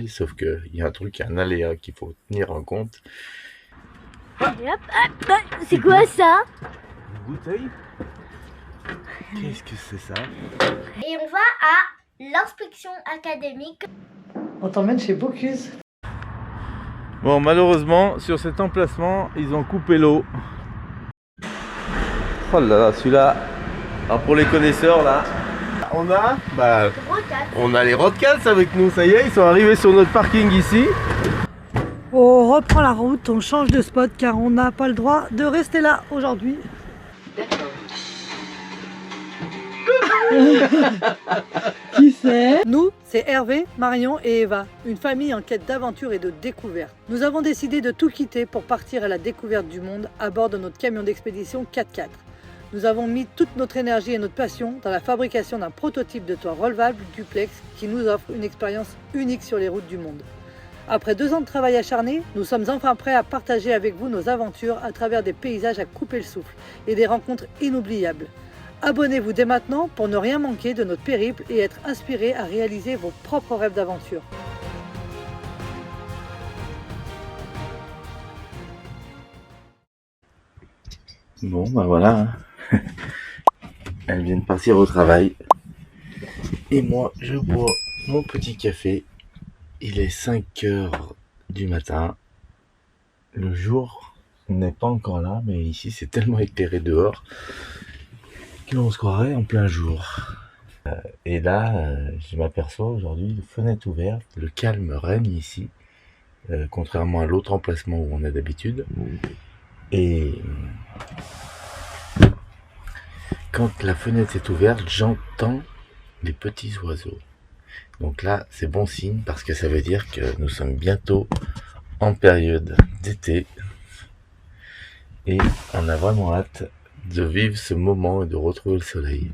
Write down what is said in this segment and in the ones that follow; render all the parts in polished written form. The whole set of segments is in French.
Sauf qu'il y a un truc, un aléa qu'il faut tenir en compte. C'est quoi ça? Une bouteille? Qu'est-ce que c'est ça? Et on va à l'inspection académique. On t'emmène chez Bocuse. Bon, malheureusement, sur cet emplacement, ils ont coupé l'eau. Oh là là, celui-là. Alors pour les connaisseurs, là, on a les Rodcats avec nous. Ça y est, ils sont arrivés sur notre parking ici. On reprend la route, on change de spot car on n'a pas le droit de rester là aujourd'hui. Qui c'est? Nous, c'est Hervé, Marion et Eva, une famille en quête d'aventure et de découverte. Nous avons décidé de tout quitter pour partir à la découverte du monde à bord de notre camion d'expédition 4x4. Nous avons mis toute notre énergie et notre passion dans la fabrication d'un prototype de toit relevable duplex qui nous offre une expérience unique sur les routes du monde. Après 2 ans de travail acharné, nous sommes enfin prêts à partager avec vous nos aventures à travers des paysages à couper le souffle et des rencontres inoubliables. Abonnez-vous dès maintenant pour ne rien manquer de notre périple et être inspiré à réaliser vos propres rêves d'aventure. Bon, bah voilà. Elles viennent partir au travail. Et moi, je bois mon petit café. Il est 5h du matin. Le jour n'est pas encore là, mais ici c'est tellement éclairé dehors qu'on se croirait en plein jour. Et là, je m'aperçois aujourd'hui, fenêtre ouverte, le calme règne ici, contrairement à l'autre emplacement où on est d'habitude. Et quand la fenêtre est ouverte, j'entends les petits oiseaux. Donc là, c'est bon signe parce que ça veut dire que nous sommes bientôt en période d'été. Et on a vraiment hâte de vivre ce moment et de retrouver le soleil.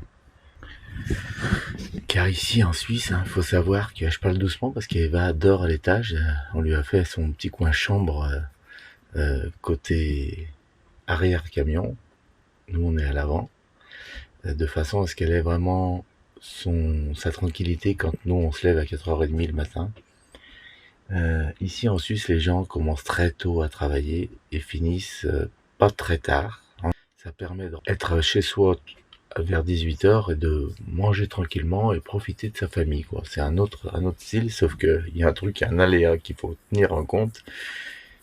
Car ici en Suisse, faut savoir que je parle doucement parce qu'Eva dort à l'étage. On lui a fait son petit coin chambre côté arrière camion. Nous on est à l'avant. De façon à ce qu'elle ait vraiment sa tranquillité quand nous on se lève à 4h30 le matin. Ici en Suisse, les gens commencent très tôt à travailler et finissent pas très tard. Ça permet d'être chez soi vers 18h et de manger tranquillement et profiter de sa famille, quoi. C'est un autre style, sauf que il y a un truc, un aléa qu'il faut tenir en compte.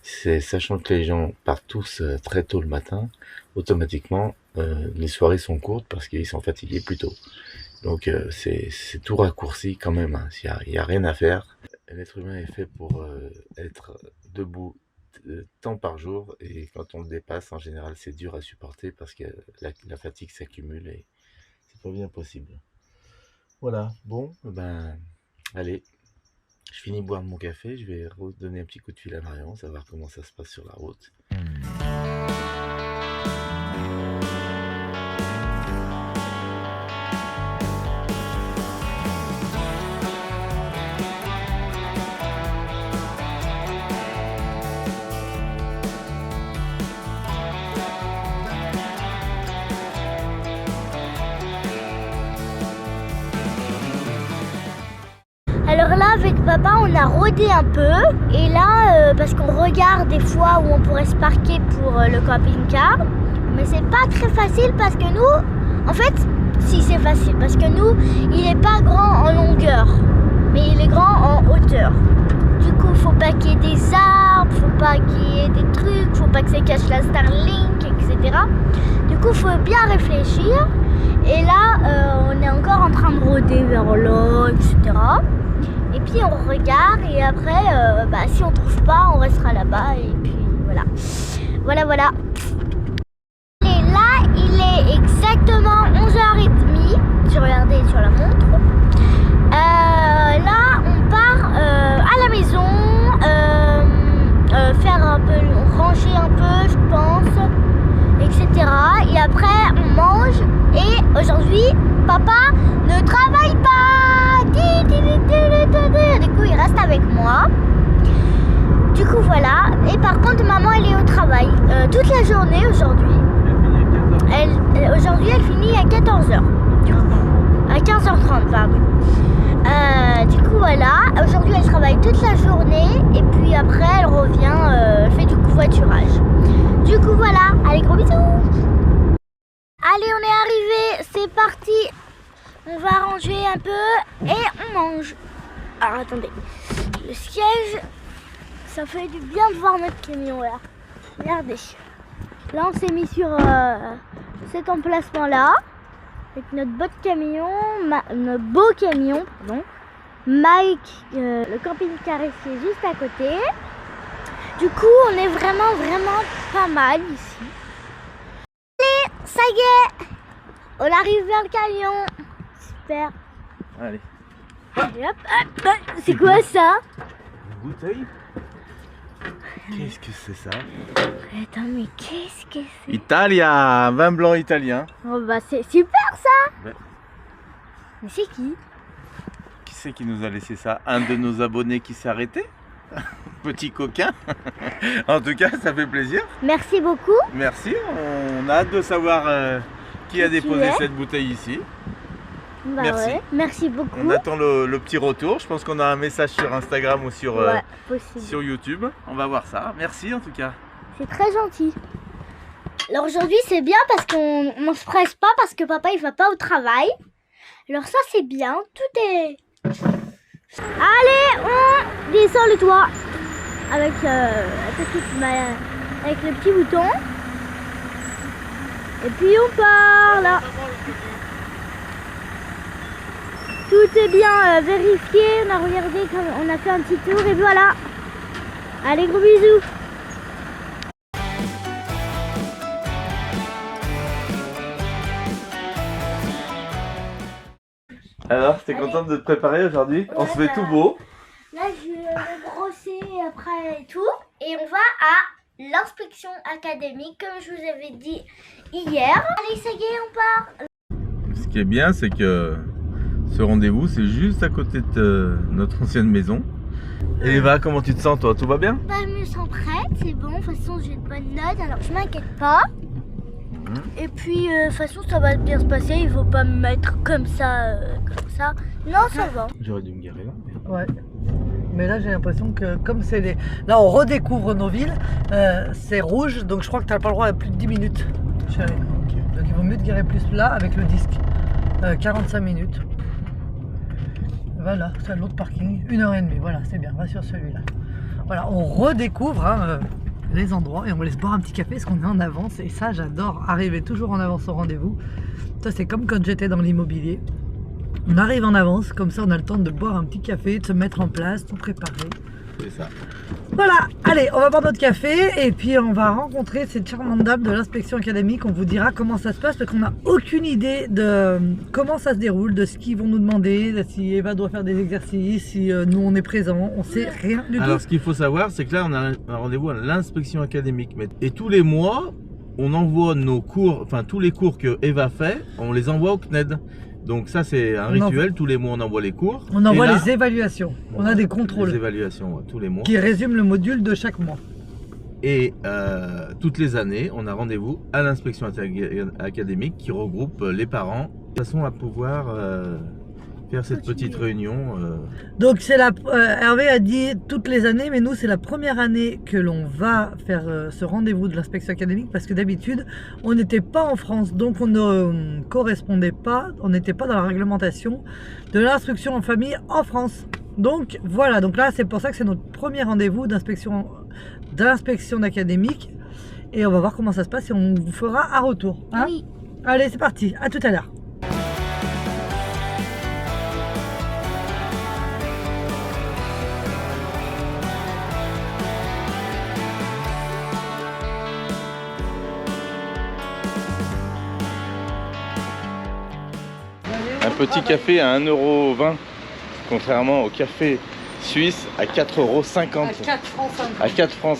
C'est sachant que les gens partent tous très tôt le matin, automatiquement les soirées sont courtes parce qu'ils sont fatigués plus tôt. Donc c'est tout raccourci quand même, hein. Il y a rien à faire. L'être humain est fait pour être debout temps par jour, et quand on le dépasse, en général, c'est dur à supporter parce que la fatigue s'accumule et c'est pas bien possible. Voilà, bon, ben, allez, je finis de boire mon café, je vais redonner un petit coup de fil à Marion, savoir comment ça se passe sur la route. Alors là, avec papa, on a rôdé un peu. Et là, parce qu'on regarde des fois où on pourrait se parquer pour le camping-car. Mais c'est pas très facile parce que nous, en fait, si c'est facile. Parce que nous, il est pas grand en longueur, mais il est grand en hauteur. Du coup, faut pas qu'il y ait des arbres, faut pas qu'il y ait des trucs, faut pas que ça cache la Starlink, etc. Du coup, faut bien réfléchir. Et là, on est encore en train de rôder vers là, etc. Et puis on regarde et après, si on trouve pas, on restera là-bas et puis voilà. Voilà. Et là, il est exactement 11h30. J'ai regardé sur la montre. Là, on part à la maison, faire un peu, ranger un peu, je pense, etc. Et après, on mange. Et aujourd'hui, papa ne travaille pas. Du coup, il reste avec moi. Du coup, voilà. Et par contre, maman, elle est au travail toute la journée aujourd'hui. Aujourd'hui, elle finit à 14h. Du coup, à 15h30, pardon. Du coup voilà, aujourd'hui elle travaille toute la journée et puis après elle revient, elle fait du covoiturage. Du coup voilà, allez gros bisous. Allez on est arrivé, c'est parti. On va ranger un peu et on mange. Alors attendez, le siège, ça fait du bien de voir notre camion là. Regardez. Là on s'est mis sur cet emplacement là. Avec notre beau camion, notre beau camion, pardon. Mike, le camping-car ici est juste à côté. Du coup, on est vraiment pas mal ici. Allez, ça y est, on arrive vers le camion. Super. Allez. Et hop, hop, hop. C'est quoi ça? Une bouteille. Qu'est-ce que c'est ça? Attends, mais qu'est-ce que c'est? Italia, vin blanc italien. Oh bah c'est super ça. Ouais. Mais c'est qui? Qui c'est qui nous a laissé ça? Un de nos abonnés qui s'est arrêté? Petit coquin. En tout cas, ça fait plaisir. Merci beaucoup. Merci, on a hâte de savoir qui a Qui déposé est cette bouteille ici. Bah Merci. ouais, merci beaucoup. On attend le petit retour. Je pense qu'on a un message sur Instagram ou sur, Ouais, possible. sur YouTube. On va voir ça. Merci en tout cas. C'est très gentil. Alors aujourd'hui c'est bien parce qu'on ne se presse pas parce que papa il va pas au travail. Alors ça c'est bien, tout est... Allez, on descend le toit avec, avec le petit bouton. Et puis on part là. Tout est bien vérifié, on a regardé, on a fait un petit tour et voilà. Allez, gros bisous. Alors, t'es contente de te préparer aujourd'hui? On se fait tout beau. Là, je vais me brosser après et tout. Et on va à l'inspection académique, comme je vous avais dit hier. Allez, ça y est, on part. Ce qui est bien, c'est que ce rendez-vous, c'est juste à côté de notre ancienne maison. Et Eva, comment tu te sens toi? Tout va bien? Bah, je me sens prête, c'est bon. De toute façon, j'ai de bonnes notes, alors je m'inquiète pas. Et puis, de toute façon, ça va bien se passer. Il faut pas me mettre comme ça, comme ça. Non, ça va. J'aurais dû me garer là. Ouais. Mais là, j'ai l'impression que comme c'est des... Là, on redécouvre nos villes. C'est rouge, donc je crois que tu n'as pas le droit à plus de 10 minutes, chérie. Donc il vaut mieux te garer plus là avec le disque. 45 minutes. Voilà, c'est l'autre parking. 1h30. Voilà, c'est bien. Va sur celui-là. Voilà, on redécouvre les endroits et on va aller se boire un petit café parce qu'on est en avance. Et ça, j'adore arriver toujours en avance au rendez-vous. Ça, c'est comme quand j'étais dans l'immobilier. On arrive en avance, comme ça on a le temps de boire un petit café, de se mettre en place, tout préparer. C'est ça. Voilà, allez, on va boire notre café et puis on va rencontrer cette charmante dame de l'inspection académique. On vous dira comment ça se passe parce qu'on n'a aucune idée de comment ça se déroule, de ce qu'ils vont nous demander, de si Eva doit faire des exercices, si nous on est présent, on sait rien du tout. Alors ce qu'il faut savoir, c'est que là on a un rendez-vous à l'inspection académique. Et tous les mois, on envoie nos cours, enfin tous les cours que Eva fait, on les envoie au CNED. Donc ça c'est un rituel, tous les mois on envoie les cours. On envoie les évaluations, on a des contrôles. Les évaluations, ouais, tous les mois. Qui résument le module de chaque mois. Et toutes les années, on a rendez-vous à l'inspection académique qui regroupe les parents de façon à pouvoir faire cette petite réunion. Donc c'est Hervé a dit toutes les années, mais nous c'est la première année que l'on va faire ce rendez-vous de l'inspection académique parce que d'habitude on n'était pas en France, donc on ne correspondait pas, on n'était pas dans la réglementation de l'instruction en famille en France. Donc voilà, donc là c'est pour ça que c'est notre premier rendez-vous d'inspection académique et on va voir comment ça se passe et on vous fera un retour. Hein? Oui. Allez, c'est parti, à tout à l'heure. Un petit café à 1,20 €, contrairement au café suisse à 4,50 €. À 4,50 francs.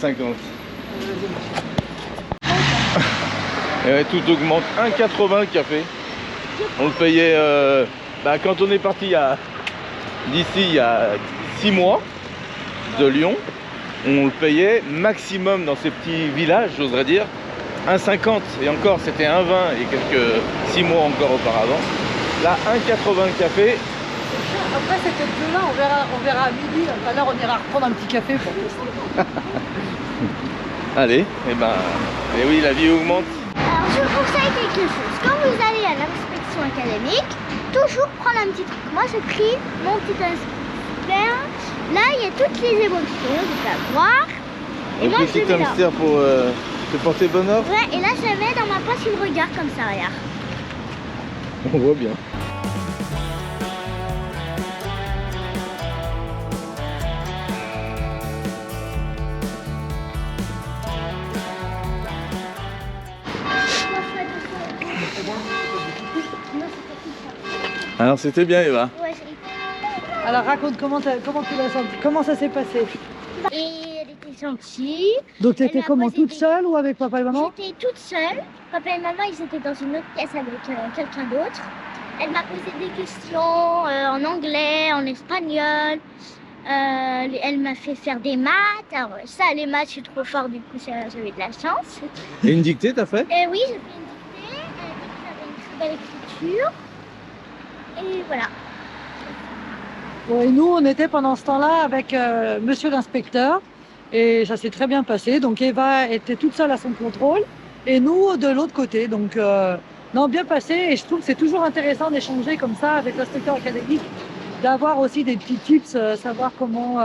Et ouais, tout augmente. 1,80 € le café. On le payait quand on est parti d'ici il y a 6 mois de Lyon. On le payait maximum dans ces petits villages, j'oserais dire, 1,50 €. Et encore, c'était 1,20 € il y a 6 mois encore auparavant. Là, 1,80 € le café, Après cette jeu-là, on verra à midi. Tout à l'heure, on ira reprendre un petit café pour tester. Allez, et oui, la vie augmente. Alors je vous conseille quelque chose. Quand vous allez à l'inspection académique, toujours prendre un petit truc. Moi j'ai pris mon petit hamster. Là il y a toutes les émotions, vous pouvez voir. Et Un moi je petit le mets là. hamster pour te porter bonheur. Ouais, et là je le mets dans ma poche, il me regarde comme ça, regarde. On voit bien. Alors c'était bien Eva. Ouais, Alors raconte comment tu l'as senti, comment ça s'est passé. et elle était gentille. Donc tu étais Elle m'a comment, posé toute des- seule ou avec papa et maman? J'étais toute seule. Papa et maman, ils étaient dans une autre pièce avec quelqu'un d'autre. Elle m'a posé des questions en anglais, en espagnol. Elle m'a fait faire des maths. Alors ça, les maths, je suis trop forte, du coup, j'avais de la chance. Et une dictée t'as fait? Et oui, j'ai fait une dictée. Elle a dit que j'avais une très belle écriture. Et voilà. Bon, et nous, on était pendant ce temps-là avec monsieur l'inspecteur et ça s'est très bien passé. Donc Eva était toute seule à son contrôle et nous de l'autre côté. Donc non, bien passé et je trouve que c'est toujours intéressant d'échanger comme ça avec l'inspecteur académique, d'avoir aussi des petits tips, savoir comment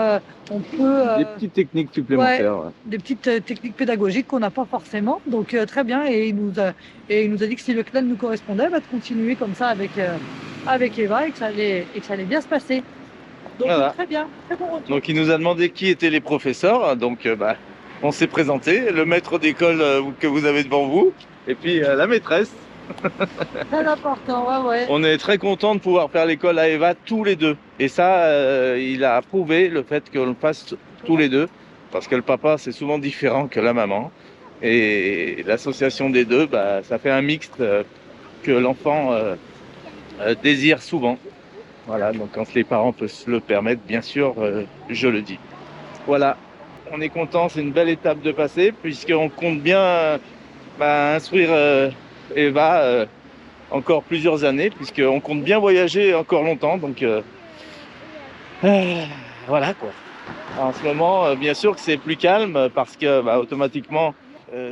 on peut... Des petites techniques supplémentaires. Ouais. des petites techniques pédagogiques qu'on n'a pas forcément. Donc très bien et il nous a dit que si le clan nous correspondait, de continuer comme ça avec Eva et que ça allait bien se passer. Donc Voilà. très bien, très bon retour. Donc il nous a demandé qui étaient les professeurs, donc on s'est présenté, le maître d'école que vous avez devant vous, et puis la maîtresse. Très important, ouais. On est très content de pouvoir faire l'école à Eva tous les deux. Et ça, il a approuvé le fait qu'on le fasse tous les deux, parce que le papa c'est souvent différent que la maman. Et l'association des deux, ça fait un mixte que l'enfant désire souvent. Voilà, donc quand les parents peuvent se le permettre, bien sûr, je le dis. Voilà, on est content, c'est une belle étape de passer, puisqu'on compte bien instruire Eva encore plusieurs années, puisqu'on compte bien voyager encore longtemps, donc voilà quoi. En ce moment, bien sûr que c'est plus calme, parce que automatiquement,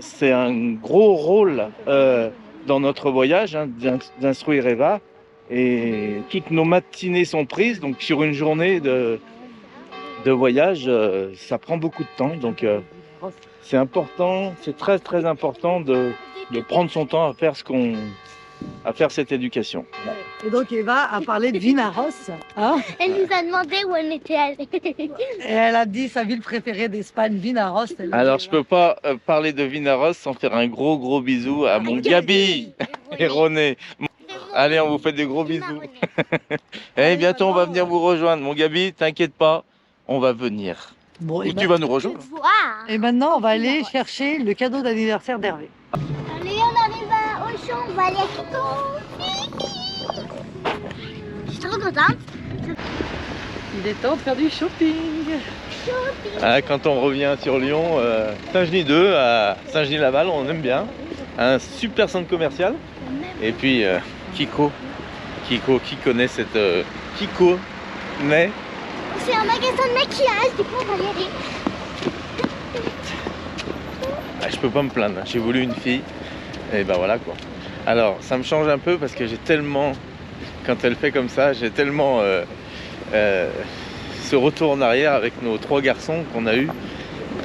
c'est un gros rôle dans notre voyage, d'instruire Eva. Et toutes nos matinées sont prises, donc sur une journée de voyage, ça prend beaucoup de temps. Donc c'est important, c'est très très important de prendre son temps à faire cette éducation. Et donc Eva a parlé de Vinaros, hein, Elle nous a demandé où on était allé. et elle a dit sa ville préférée d'Espagne, Vinaros. Alors je peux pas parler de Vinaros sans faire un gros bisou à mon Gabi et René. Allez, on vous fait des gros bisous. Et bientôt on va venir vous rejoindre. Mon Gabi, t'inquiète pas, on va venir. Bon, Ou tu vas nous rejoindre. et maintenant on va aller chercher le cadeau d'anniversaire d'Hervé. Allez, on arrive au champ, on va aller à Kiko. Je suis trop contente. Il est temps de faire du shopping. Quand on revient sur Lyon, Saint-Genis 2 à Saint-Genis-Laval, on aime bien. Un super centre commercial. Et puis Kiko, qui connaît cette... Kiko, mais... C'est un magasin de maquillage, du coup on va y aller. Je peux pas me plaindre, j'ai voulu une fille, et voilà quoi. Alors ça me change un peu parce que j'ai tellement, quand elle fait comme ça, j'ai tellement ce retour en arrière avec nos 3 garçons qu'on a eu.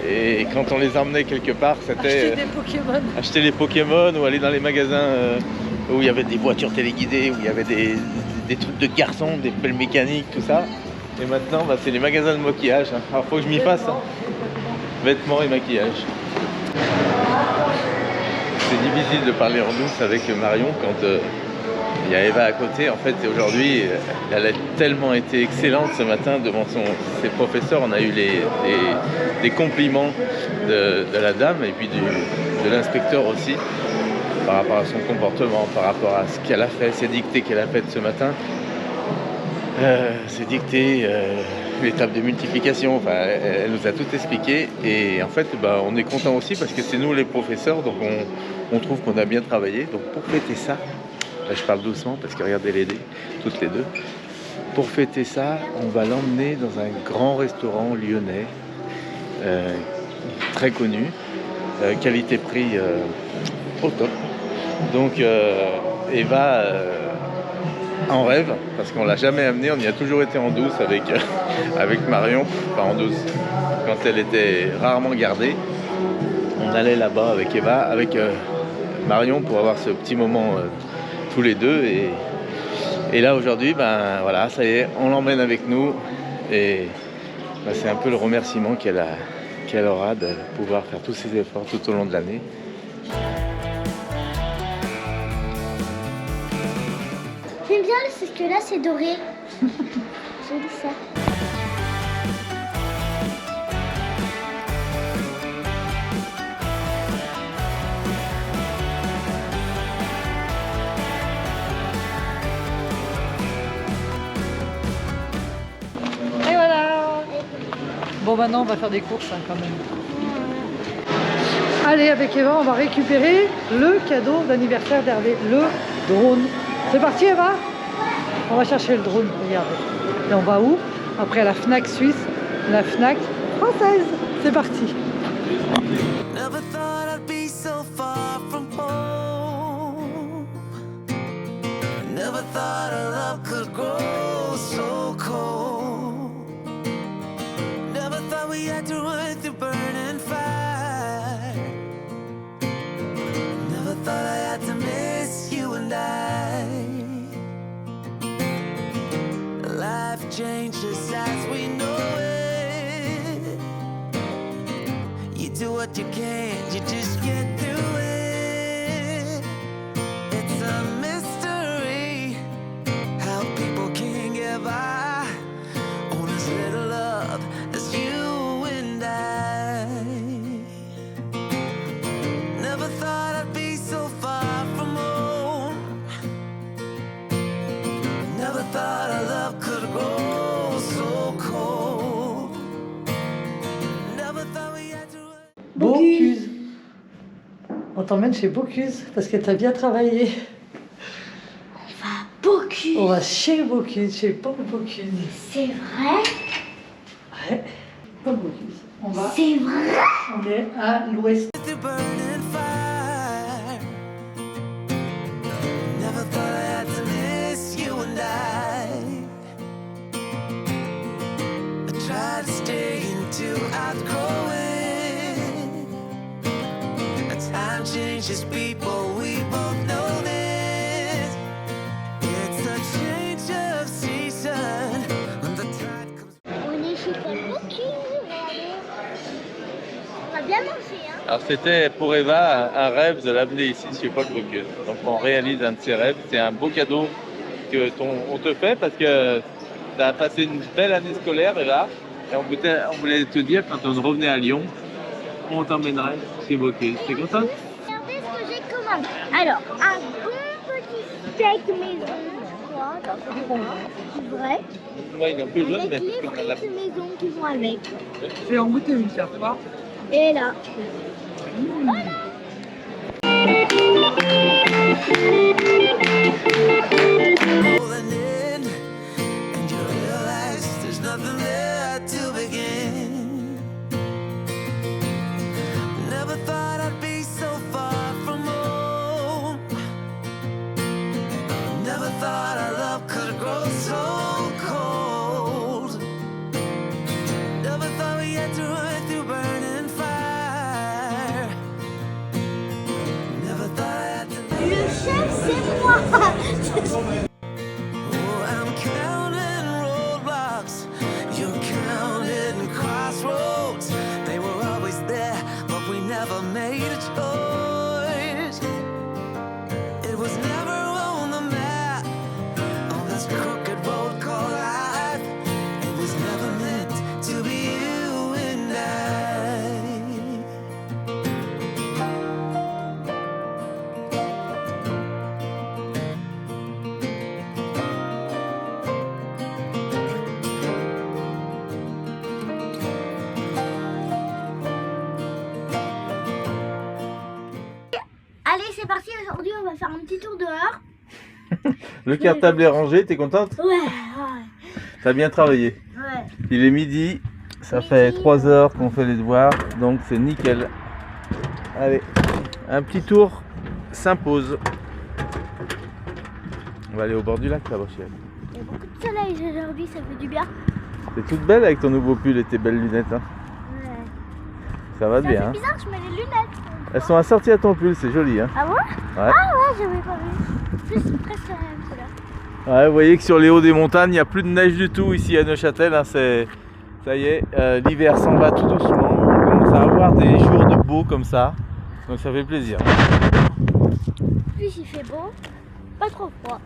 Et quand on les emmenait quelque part, c'était Acheter des Pokémon. acheter les Pokémon ou aller dans les magasins où il y avait des voitures téléguidées, où il y avait des trucs de garçons, des pelles mécaniques, tout ça. Et maintenant, c'est les magasins de maquillage. Alors faut que je m'y fasse. Vêtements et maquillage. C'est difficile de parler en douce avec Marion quand il y a Eva à côté. En fait, aujourd'hui, elle a tellement été excellente ce matin devant ses professeurs. On a eu des compliments de la dame et puis de l'inspecteur aussi par rapport à son comportement, par rapport à ce qu'elle a fait, ses dictées qu'elle a faites ce matin. Ses dictées, l'étape de multiplication, elle nous a tout expliqué et en fait on est content aussi parce que c'est nous les professeurs, donc on trouve qu'on a bien travaillé. Donc pour fêter ça, là je parle doucement parce que regardez les dés, toutes les deux, pour fêter ça, on va l'emmener dans un grand restaurant lyonnais, très connu, qualité-prix au top. Donc Eva en rêve, parce qu'on l'a jamais amenée, on y a toujours été en douce avec, avec Marion, enfin en douce, quand elle était rarement gardée. On allait là-bas avec Eva, avec Marion pour avoir ce petit moment tous les deux. Et là aujourd'hui, ben voilà, ça y est, on l'emmène avec nous. Et ben, c'est un peu le remerciement qu'elle aura de pouvoir faire tous ces efforts tout au long de l'année. J'aime bien parce que là c'est doré. J'aime ça. Et voilà. Bon, maintenant on va faire des courses hein, quand même. Allez, avec Eva, on va récupérer le cadeau d'anniversaire d'Hervé, le drone. C'est parti Eva? On va chercher le drone, regardez. Et on va où? Après la Fnac suisse, la Fnac française. C'est parti. Never thought I'd be so far from home. Never thought our love could grow so cold. Never thought we had to run through burning fire. Never thought I had to miss you and Life changes as we know it. You do what you can, you just get through it. It's a mystery how people can get by on as little love as you and I. Never thought I'd be so far from home. Never thought our love could grow so cold. Never thought we had to. Bocuse. On t'emmène chez Bocuse parce que t'as bien travaillé. Bocuse. On va chez Bocuse, chez Paul Bocuse. C'est vrai? Ouais, Paul Bocuse. On va. C'est vrai? On est à l'ouest. Through burning fire. Never thought I had to miss you and I tried to stay into outgrow it. Time changes people, we both know this. It's a change of season when the tide comes. On est chez Paul Bocuse, regardez. On va bien manger, hein? Alors c'était pour Eva un rêve de l'amener ici chez Paul Bocuse. Donc on réalise un de ses rêves. C'est un beau cadeau que on te fait parce que tu as passé une belle année scolaire Eva. Et on voulait te dire quand on revenait à Lyon, on t'emmènerait chez Bocuse. T'es contente? Regardez ce que j'ai commandé. Alors, un bon petit steak maison, je crois. C'est vrai. Ouais, il est un peu jaune, Avec mais les on a la... frites maison qui vont avec. Je vais en goûter une, ça va. Et là. Rolling in, and you realize there's nothing there to begin. Never thought I'd be so far from home. Never thought our love could grow so cold. Never thought we had to run through burning fire. Never thought I had to. Le chef, c'est moi. Oh, I'm counting roadblocks, you're counting crossroads. They were always there, but we never made a choice. It was never on the map, on this crooked road called life. It was never meant to be you and I. Allez, c'est parti. Aujourd'hui, on va faire un petit tour dehors. Le cartable est rangé, t'es contente? Ouais. T'as bien travaillé. Ouais. Il est midi, ça fait 3 heures qu'on fait les devoirs, donc c'est nickel. Allez, un petit tour s'impose. On va aller au bord du lac là-bas, chérie. Il y a beaucoup de soleil aujourd'hui, ça fait du bien. T'es toute belle avec ton nouveau pull et tes belles lunettes. Hein. Ouais. Ça va Ça bien. fait Hein. bizarre, je mets les lunettes. Elles sont assorties à ton pull, c'est joli. Hein. Ah ouais? Ouais. Ah ouais, j'avais pas vu. Plus presque la même couleur. Ouais, vous voyez que sur les hauts des montagnes, il n'y a plus de neige du tout ici à Neuchâtel. Hein, ça y est, l'hiver s'en va tout doucement. On commence à avoir des jours de beau comme ça. Donc ça fait plaisir. Plus il fait beau, pas trop froid.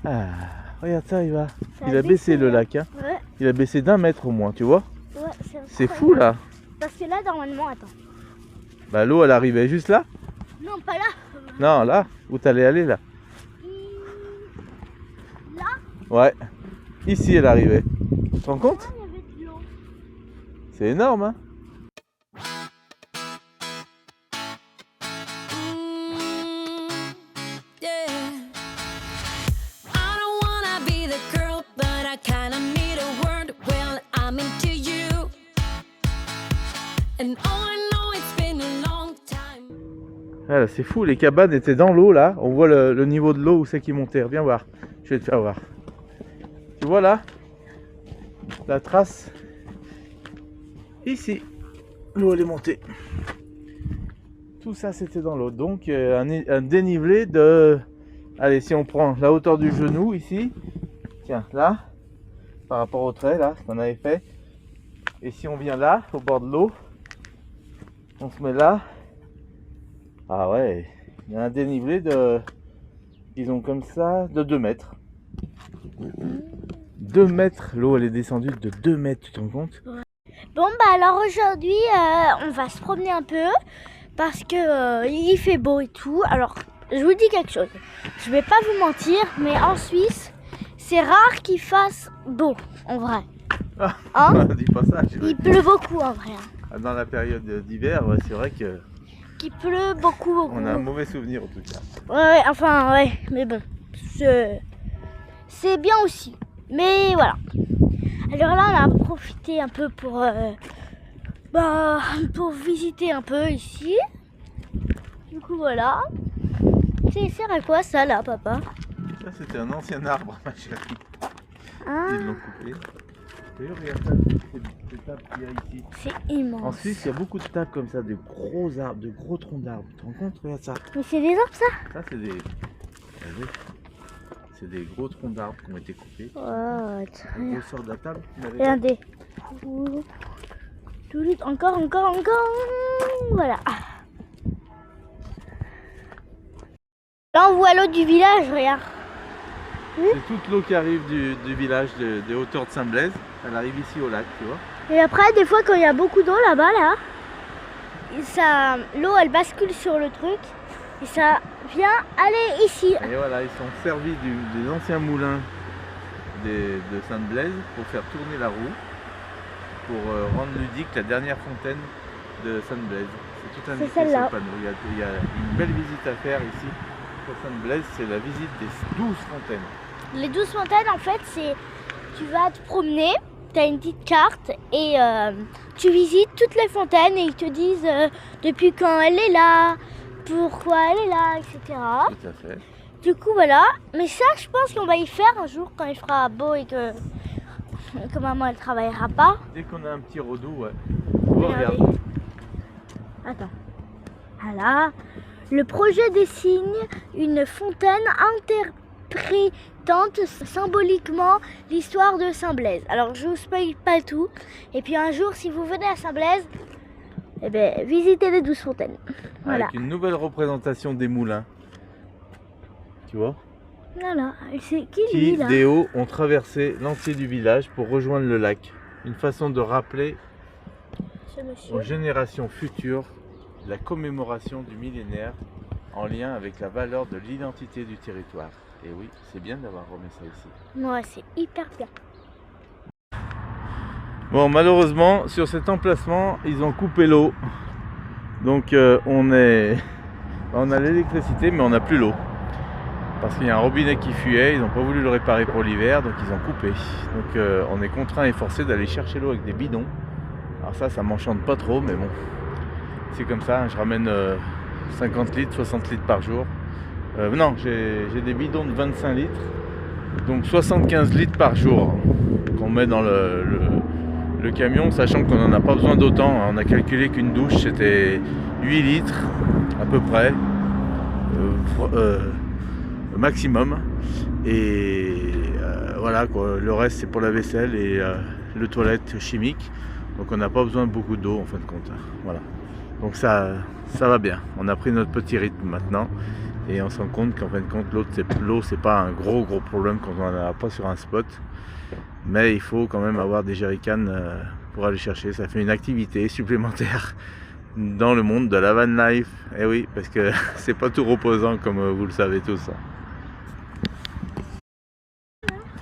Ah, regarde ça, il va. Ça Il a baissé le lac. Hein. Ouais, Il a baissé d'1 mètre au moins, tu vois. ouais, C'est incroyable. fou là. Parce que là, normalement, attends. Bah l'eau elle arrivait juste là. Non, pas là. Non, là, où t'allais aller là. Là, Ouais. Ici elle arrivait. Tu te rends compte? il y avait de l'eau. C'est énorme hein. Yeah. I don't wanna be the girl, but I kinda need a word. Well, I'm into you. And all I know, it's been a long time. Ah, c'est fou, les cabanes étaient dans l'eau là. On voit le niveau de l'eau où c'est qui montait. Viens voir. Je vais te faire voir. Tu vois là? La trace. Ici. L'eau elle est montée. Tout ça c'était dans l'eau. Donc un dénivelé de... Allez, si on prend la hauteur du genou ici. Tiens, là. Par rapport au trait là, ce qu'on avait fait. Et si on vient là, au bord de l'eau. On se met là. Ah ouais, il y a un dénivelé de, disons comme ça, de 2 mètres. 2 mètres, l'eau elle est descendue de 2 mètres, tu te rends compte? Bon, bah alors aujourd'hui, on va se promener un peu parce que il fait beau et tout. Alors, je vous dis quelque chose. Je vais pas vous mentir, mais en Suisse, c'est rare qu'il fasse beau, en vrai. Hein? Dis pas ça, Il pleut beaucoup, en vrai. dans la période d'hiver, ouais, c'est vrai que Il pleut beaucoup, beaucoup. on a un mauvais souvenir en tout cas. Ouais, enfin, ouais, mais bon, c'est bien aussi. Mais voilà. Alors là, on a profité un peu pour visiter un peu ici. Du coup, voilà. Ça sert à quoi ça là, papa? Ça c'était un ancien arbre, ma chérie. Ah, Ils l'ont coupé. D'ailleurs, regarde ça, ces tables qu'il y a ici. c'est En immense. Suisse, il y a beaucoup de tables comme ça, de gros arbres, de gros troncs d'arbres. Tu te rends compte? Regarde ça. Mais c'est des arbres ça? Ça, c'est des... Regardez. C'est des gros troncs d'arbres qui ont été coupés. Oh, Le gros sort de la table. tu l'avais pas. regardez. Encore. Voilà. Là, on voit l'eau du village, regarde. C'est toute l'eau qui arrive du village des hauteurs de Saint-Blaise. Elle arrive ici au lac, tu vois. Et après, des fois, quand il y a beaucoup d'eau là-bas, là, l'eau, elle bascule sur le truc. Et ça vient aller ici. Et voilà, ils sont servis des anciens moulins de Sainte-Blaise pour faire tourner la roue, pour rendre ludique la dernière fontaine de Sainte-Blaise. C'est tout indiqué sur celle-là. le panneau. Il y a une belle visite à faire ici pour Sainte-Blaise, c'est la visite des 12 fontaines. Les 12 fontaines, en fait, c'est... Tu vas te promener, tu as une petite carte et tu visites toutes les fontaines et ils te disent depuis quand elle est là, pourquoi elle est là, etc. Tout à fait. Du coup, voilà. Mais ça, je pense qu'on va y faire un jour quand il fera beau et que maman, elle travaillera pas. Dès qu'on a un petit redout, ouais. Oh, Regardez. regarde. Attends. Voilà. Le projet dessine une fontaine interprétante symboliquement l'histoire de Saint-Blaise. Alors, je vous spoil pas tout. Et puis un jour, si vous venez à Saint-Blaise, eh ben, visitez les 12 fontaines. Voilà. Avec une nouvelle représentation des moulins. Tu vois? Voilà. C'est qui lui, Qui, là? des hauts, ont traversé l'entier du village pour rejoindre le lac. Une façon de rappeler Ce monsieur. aux générations futures la commémoration du millénaire en lien avec la valeur de l'identité du territoire. Et oui, c'est bien d'avoir remis ça ici. Ouais, c'est hyper bien. Bon, malheureusement, sur cet emplacement, ils ont coupé l'eau. Donc on a l'électricité, mais on n'a plus l'eau. parce qu'il y a un robinet qui fuyait, ils n'ont pas voulu le réparer pour l'hiver, donc ils ont coupé. Donc on est contraint et forcé d'aller chercher l'eau avec des bidons. Alors ça m'enchante pas trop, mais bon, c'est comme ça, je ramène 50 litres, 60 litres par jour. Non, j'ai des bidons de 25 litres, donc 75 litres par jour qu'on met dans le camion, sachant qu'on n'en a pas besoin d'autant. On a calculé qu'une douche c'était 8 litres à peu près, maximum. Et voilà quoi, le reste c'est pour la vaisselle et le toilette chimique. Donc on n'a pas besoin de beaucoup d'eau en fin de compte. Voilà. Donc ça va bien. On a pris notre petit rythme maintenant. Et on se rend compte qu'en fin de compte l'eau c'est pas un gros problème quand on n'en a pas sur un spot. Mais il faut quand même avoir des jerrycans pour aller chercher. Ça fait une activité supplémentaire dans le monde de la van life. Et oui, parce que c'est pas tout reposant comme vous le savez tous.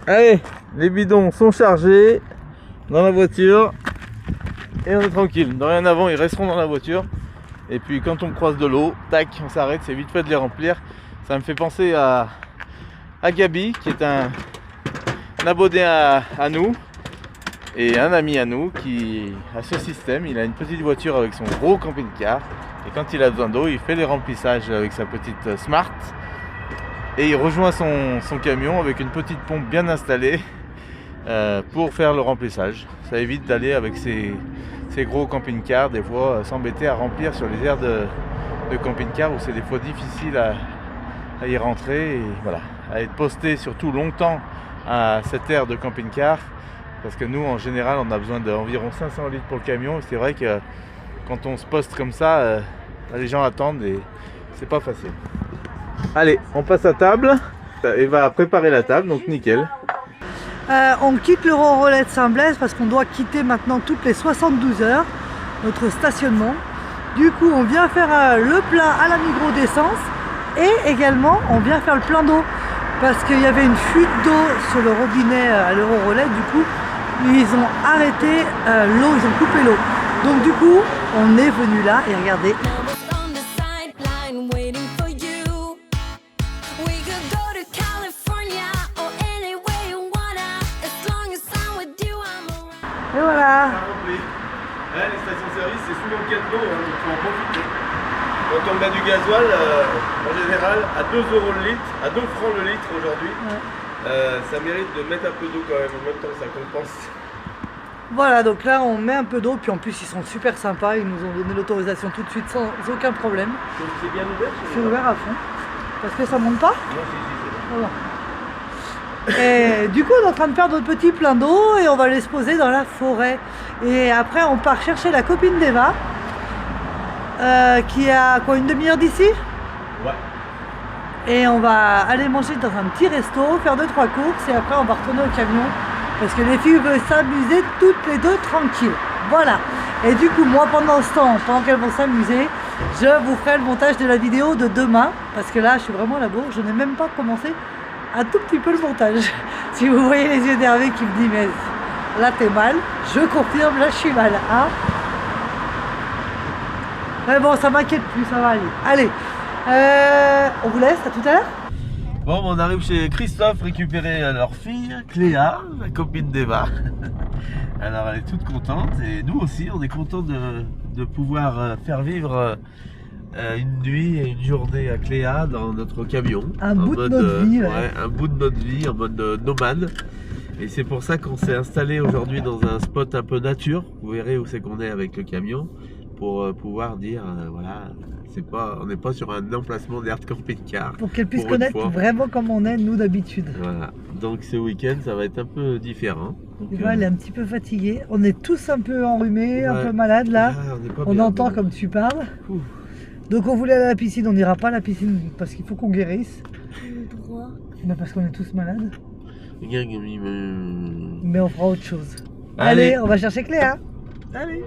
Allez, les bidons sont chargés dans la voiture. Et on est tranquille. Dorénavant, ils resteront dans la voiture. Et puis quand on croise de l'eau, tac, on s'arrête, c'est vite fait de les remplir. Ça me fait penser à Gabi, qui est un abonné à nous et un ami à nous qui a ce système. Il a une petite voiture avec son gros camping-car et quand il a besoin d'eau, il fait les remplissages avec sa petite Smart et il rejoint son camion avec une petite pompe bien installée pour faire le remplissage. Ça évite d'aller avec ces gros camping-cars, des fois s'embêter à remplir sur les aires de camping-car où c'est des fois difficile à y rentrer et voilà, à être posté surtout longtemps à cette aire de camping-car, parce que nous en général on a besoin d'environ 500 litres pour le camion et c'est vrai que quand on se poste comme ça, les gens attendent et c'est pas facile. Allez, on passe à table. Eva a préparé la table, donc nickel. On quitte l'Eurorelais de Saint-Blaise parce qu'on doit quitter maintenant toutes les 72 heures notre stationnement. Du coup, on vient faire le plein à la Migros d'essence et également on vient faire le plein d'eau parce qu'il y avait une fuite d'eau sur le robinet à l'Eurorelais. Du coup, ils ont arrêté l'eau, ils ont coupé l'eau. Donc du coup, on est venu là et regardez. Et voilà. Les stations-service c'est souvent 4 d'eau, donc il faut en profiter. Quand on met du gasoil, en général, à 2 € le litre, à 2 francs le litre aujourd'hui, ça mérite de mettre un peu d'eau quand même, en même temps ça compense. Voilà, donc là on met un peu d'eau, puis en plus ils sont super sympas, ils nous ont donné l'autorisation tout de suite sans aucun problème. Donc c'est bien ouvert? C'est ouvert à fond. Parce que ça monte pas? Non, c'est voilà. Et du coup on est en train de faire notre petit plein d'eau et on va les se poser dans la forêt. Et après on part chercher la copine d'Eva, qui est à quoi, une demi-heure d'ici? Ouais. Et on va aller manger dans un petit resto, faire 2-3 courses et après on va retourner au camion. Parce que les filles veulent s'amuser toutes les deux tranquilles. Voilà. Et du coup, moi pendant ce temps, pendant qu'elles vont s'amuser, je vous ferai le montage de la vidéo de demain. Parce que là, je suis vraiment à la bourre. Je n'ai même pas commencé un tout petit peu le montage. Si vous voyez les yeux d'Hervé qui me dit, mais là t'es mal. Je confirme, là je suis mal. Hein, mais bon, ça m'inquiète plus, ça va aller. Allez, on vous laisse, à tout à l'heure. Bon, on arrive chez Christophe récupérer leur fille, Cléa, la copine d'Eva. Alors elle est toute contente et nous aussi on est contents de pouvoir faire vivre une nuit et une journée à Cléa dans notre camion. Un bout de notre vie. Ouais, un bout de notre vie en mode nomade. Et c'est pour ça qu'on s'est installé aujourd'hui dans un spot un peu nature. Vous verrez où c'est qu'on est avec le camion pour pouvoir dire voilà. On n'est pas sur un emplacement d'air de camping-car. Pour qu'elle puisse connaître vraiment comme on est, nous d'habitude. Voilà. Donc ce week-end, ça va être un peu différent. Eva, elle est un petit peu fatiguée. On est tous un peu enrhumés, un peu malades là. On entend comme tu parles. Ouh. Donc on voulait aller à la piscine, on n'ira pas à la piscine parce qu'il faut qu'on guérisse. Pourquoi? Parce qu'on est tous malades. Mais on fera autre chose. Allez, on va chercher Cléa. Allez.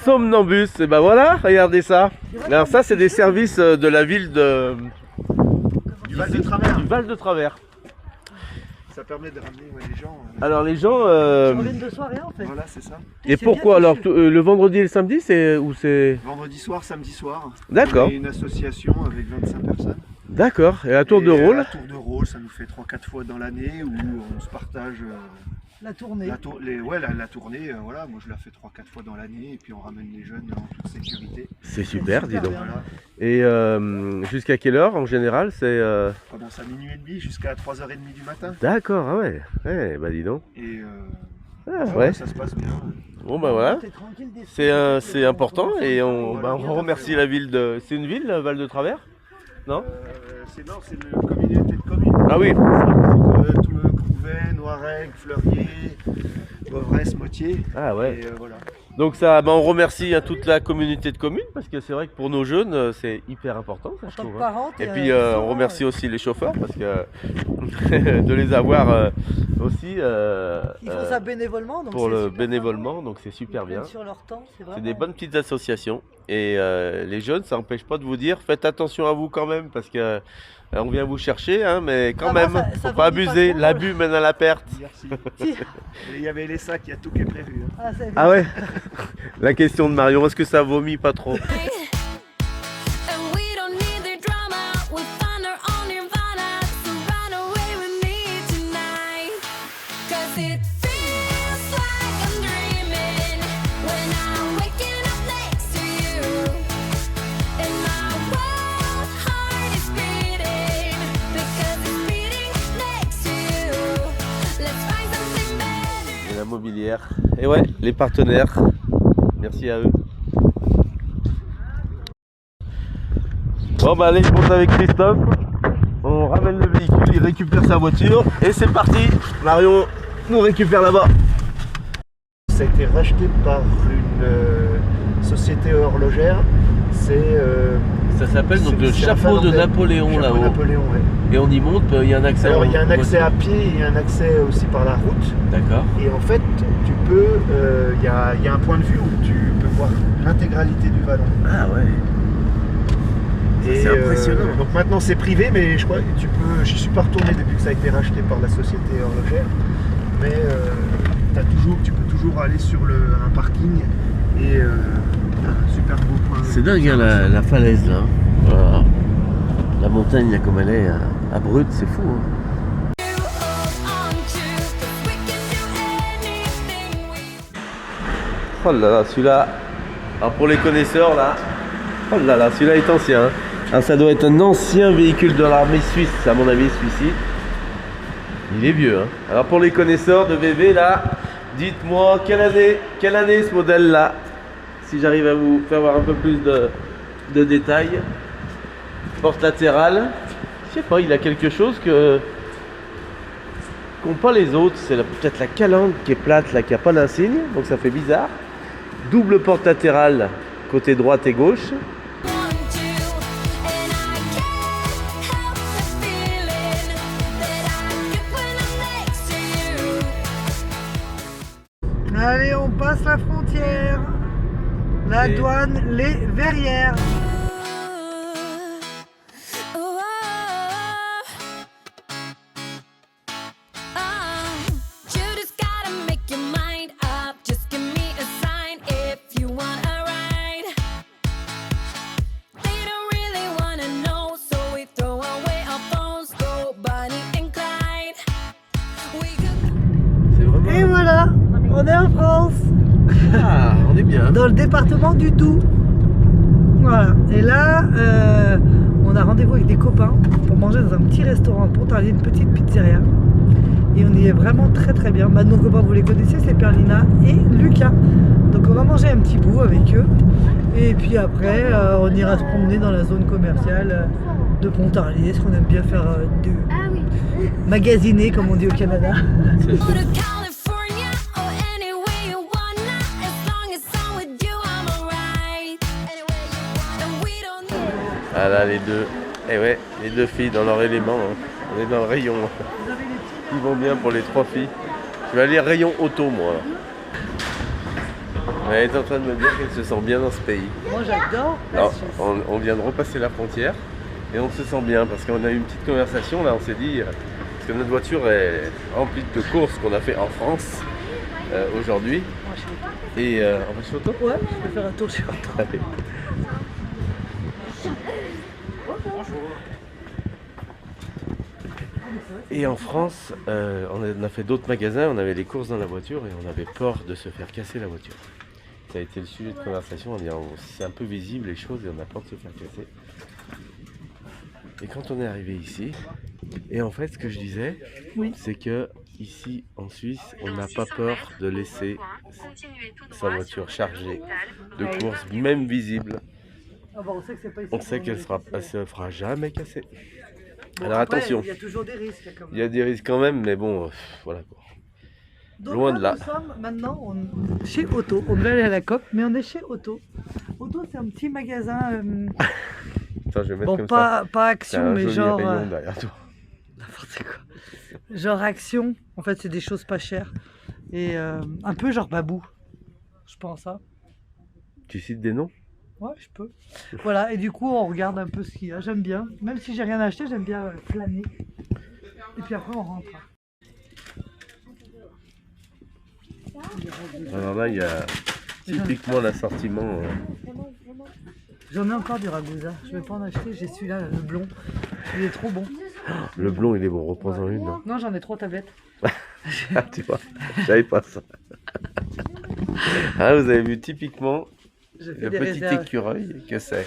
Somnambus, et ben voilà, regardez ça. Alors ça c'est des services de la ville du Val de Travers. Du Val de Travers. Ça permet de ramener les gens. Alors les gens. On vient de soirée en fait. Voilà, c'est ça. Et pourquoi alors le vendredi et le samedi c'est où c'est? Vendredi soir, samedi soir. D'accord. On est une association avec 25 personnes. D'accord. Et la tour de Et, rôle? La tour de rôle, ça nous fait 3-4 fois dans l'année où on se partage La tournée. la tournée. Voilà, moi je la fais 3-4 fois dans l'année et puis on ramène les jeunes en toute sécurité. C'est super, dis donc. bien. Voilà. Et jusqu'à quelle heure en général c'est On commence à minuit et demi jusqu'à 3h30 du matin. D'accord, ah ouais. Ouais, bah dis donc. Et Ah, voilà, ouais. ça se passe bien. Bon bah voilà. T'es tranquille des C'est important et on Voilà. remercie la ville de. C'est une ville, Val de Travers? Non? C'est une communauté de communes. Ah oui. Tout le Couvet, Noiregue, Fleurier, Beauvresse, Motier. Ah ouais. Et voilà. Donc ça, bah, on remercie toute la communauté de communes parce que c'est vrai que pour nos jeunes c'est hyper important ça, En je tant que trouve. parent, Et t'es, puis souvent, on remercie aussi les chauffeurs parce que de les avoir aussi Ils font ça bénévolement. Donc pour c'est le super bénévolement, sympa. donc c'est super Ils bien. prennent sur leur temps, c'est C'est vraiment... des bonnes petites associations et les jeunes, ça n'empêche pas de vous dire faites attention à vous quand même parce que on vient vous chercher, hein, mais quand Ça va, même, ça faut vous pas dit pas abuser. trop, L'abus mène à la perte. Merci. Si. Et il y avait les sacs, il y a tout qui est prévu. Hein. Ah, c'est Ah ouais. La question de Marion, est-ce que ça vomit pas trop? And we don't need the drama. We find our own nirvana. So run away with me tonight. 'Cause it feels like I'm dreaming when I'm waking up next to you. And my world heart is beating because it's beating next to you. Let's find something better. Et la mobilière. Et ouais, les partenaires. Merci à eux. Bon bah allez, je monte avec Christophe. On ramène le véhicule, il récupère sa voiture et c'est parti. Marion nous récupère là-bas. Ça a été racheté par une société horlogère. C'est Ça s'appelle donc le c'est un chapeau de Finlandais. Napoléon Chapeau là-haut. Napoléon, ouais. Et on y monte, il y a un accès. Alors en il y a un accès à voiture. pied et un accès aussi par la route. D'accord. Et en fait, tu peux, il y a un point de vue où tu peux voir l'intégralité du vallon. Ah ouais. Et, c'est impressionnant. Donc maintenant c'est privé, mais je crois que j'y suis pas retourné depuis que ça a été racheté par la société horlogère. Mais tu peux toujours aller sur un parking et un super beau point. C'est dingue hein, la falaise là. Voilà. La montagne là, comme elle est à Brut, c'est fou. Hein. You hold on to, 'cause we can do anything we Oh là là, celui-là. Alors pour les connaisseurs là. Oh là là, celui-là est ancien. Hein. Alors, ça doit être un ancien véhicule de l'armée suisse, à mon avis, celui-ci. Il est vieux. Hein. Alors pour les connaisseurs de VV là, dites-moi quelle année ce modèle là. Si j'arrive à vous faire voir un peu plus de détails. Porte latérale. Je sais pas, il a quelque chose qu'ont pas les autres. C'est peut-être la calandre qui est plate là, qui a pas d'insigne, donc ça fait bizarre. Double porte latérale côté droite et gauche. want to. And I can't help the feeling that I get when I'm next to you. Allez, on passe la frontière. La Et- douane, les Verrières. You just gotta make your mind up. Just give me a sign if you want a ride. They don't really wanna know, so we throw away our phones, go Bonnie and Clyde. We could C'est vraiment. Et voilà, on est en France, Ah, on est bien. dans le département du Doubs. Voilà, et là, on a rendez-vous avec des copains pour manger dans un petit restaurant à Pontarlier, une petite pizzeria. Et on y est vraiment très très bien. Bah, nos copains, vous les connaissez, c'est Perlina et Lucas. Donc on va manger un petit bout avec eux. Et puis après, on ira se promener dans la zone commerciale de Pontarlier, parce qu'on aime bien faire du magasiner, comme on dit au Canada. go to California or anywhere you wanna. As long as I'm with you, I'm alright. And we don't need Ah là, les deux. Eh ouais, les deux filles dans leur élément. Hein. On est dans le rayon. Ils vont bien pour les trois filles. Je vais aller rayon auto, moi. Elle est en train de me dire qu'elle se sent bien dans ce pays. Moi j'adore. Alors, on vient de repasser la frontière et on se sent bien parce qu'on a eu une petite conversation là. On s'est dit, parce que notre voiture est remplie de courses qu'on a fait en France aujourd'hui. Et on va sur auto. Ouais, je vais faire un tour sur toi. Allez. Et en France, on a fait d'autres magasins, on avait les courses dans la voiture et on avait peur de se faire casser la voiture. Ça a été le sujet de conversation, on dit c'est un peu visible les choses et on a peur de se faire casser. Et quand on est arrivé ici, et en fait ce que je disais, c'est que ici en Suisse, on n'a pas peur de laisser sa voiture chargée de course, même visible. On sait qu'elle ne se fera jamais casser. Bon, alors après, attention, il y a toujours des risques quand même. il y a des risques quand même, mais bon, voilà quoi. Donc loin de là. Nous sommes maintenant chez Auto. On devait aller à la COP, mais on est chez Auto. Auto, c'est un petit magasin. Attends, je vais mettre Bon, comme pas ça. Action, mais joli genre. rayon derrière toi. N'importe quoi. Genre Action. En fait, c'est des choses pas chères. Et un peu genre Babou. Je pense, hein. Tu cites des noms? Ouais, je peux. Voilà, et du coup, on regarde un peu ce qu'il y a. J'aime bien. Même si j'ai rien acheté, j'aime bien flâner. Et puis après, on rentre. Alors là, il y a typiquement l'assortiment. J'en ai encore du Ragusa. Je vais pas en acheter. J'ai celui-là, le blond. Il est trop bon. Le blond, il est bon. Reprends-en une. Non, Non, j'en ai 3 tablettes. ah, tu vois, je savais pas ça. Ah, vous avez vu typiquement J'ai fait le des petit réserves. écureuil que c'est.